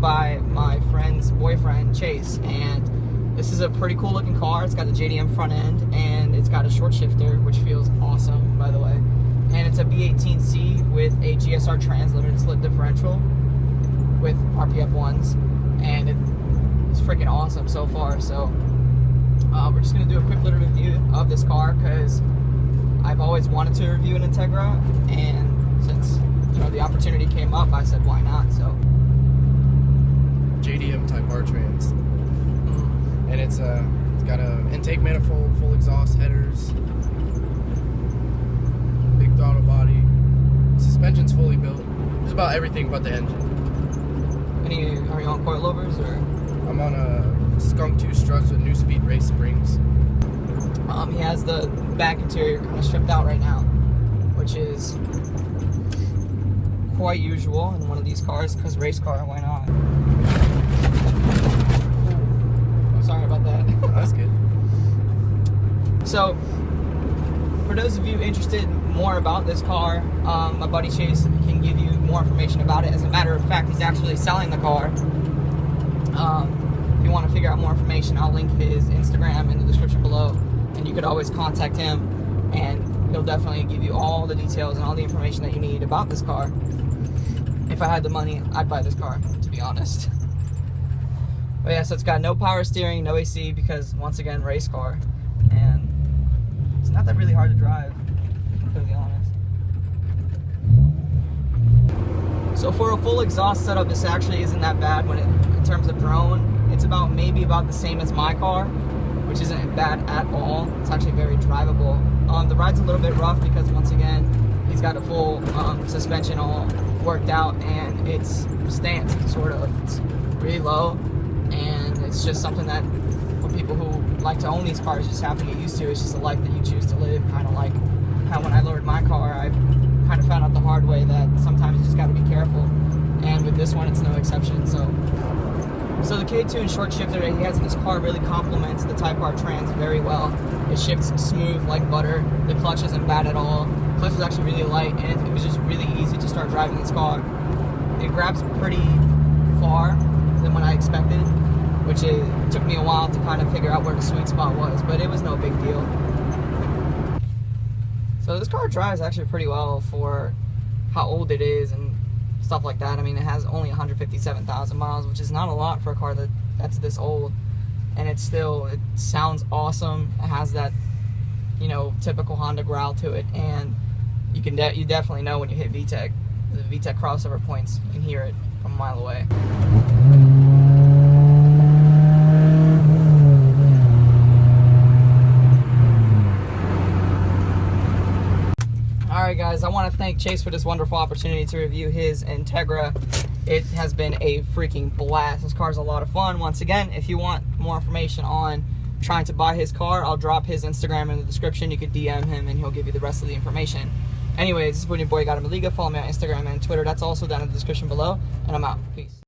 by my friend's boyfriend, Chase, and this is a pretty cool looking car. It's got the JDM front end, and it's got a short shifter, which feels awesome, by the way. And it's a B18C with a GSR trans limited slip differential with RPF 1s, and it's freaking awesome so far. So we're just going to do a quick little review of this car because I've always wanted to review an Integra, and since the opportunity came up, I said why not. So JDM Type R trans, and it's got a intake manifold, full exhaust headers, big throttle body, suspension's fully built. Just about everything but the engine. Are you on coilovers or? I'm on a Skunk 2 struts with New Speed race springs. He has the back interior kind of stripped out right now, which is quite usual in one of these cars because race car, why not? Ooh, sorry about that. That's good. So, for those of you interested more about this car, my buddy Chase can give you more information about it. As a matter of fact, he's actually selling the car. If you want to figure out more information, I'll link his Instagram in the description below, and you could always contact him, and he'll definitely give you all the details and all the information that you need about this car. If I had the money, I'd buy this car, to be honest. But yeah, so it's got no power steering, no AC, because once again, race car, and it's not that really hard to drive, to be completely honest. So for a full exhaust setup, this actually isn't that bad in terms of drone. It's maybe about the same as my car, which isn't bad at all. It's actually very drivable. The ride's a little bit rough because once again, he's got a full suspension all worked out, and it's stance, sort of. It's really low, and it's just something that for people who like to own these cars just have to get used to. It's just a life that you choose to live, kind of like how when I lowered my car, I kind of found out the hard way that sometimes you just got to be careful, and with this one, it's no exception. So the K2 and short shifter that he has in his car really complements the Type R trans very well. It shifts smooth like butter. The clutch isn't bad at all. The clutch is actually really light, and it was just really easy to start driving this car. It grabs pretty far than what I expected, which it took me a while to kind of figure out where the sweet spot was, but it was no big deal. So this car drives actually pretty well for how old it is and stuff like that. I mean, it has only 157,000 miles, which is not a lot for a car that's this old, and it sounds awesome. It has that, typical Honda growl to it, and you definitely know when you hit VTEC. The VTEC crossover points, you can hear it from a mile away. Alright guys, I want to thank Chase for this wonderful opportunity to review his Integra. It has been a freaking blast. This car is a lot of fun. Once again, if you want more information on trying to buy his car, I'll drop his Instagram in the description. You could DM him and he'll give you the rest of the information. Anyways, this is when your boy got him a Liga. Follow me on Instagram and Twitter. That's also down in the description below. And I'm out. Peace.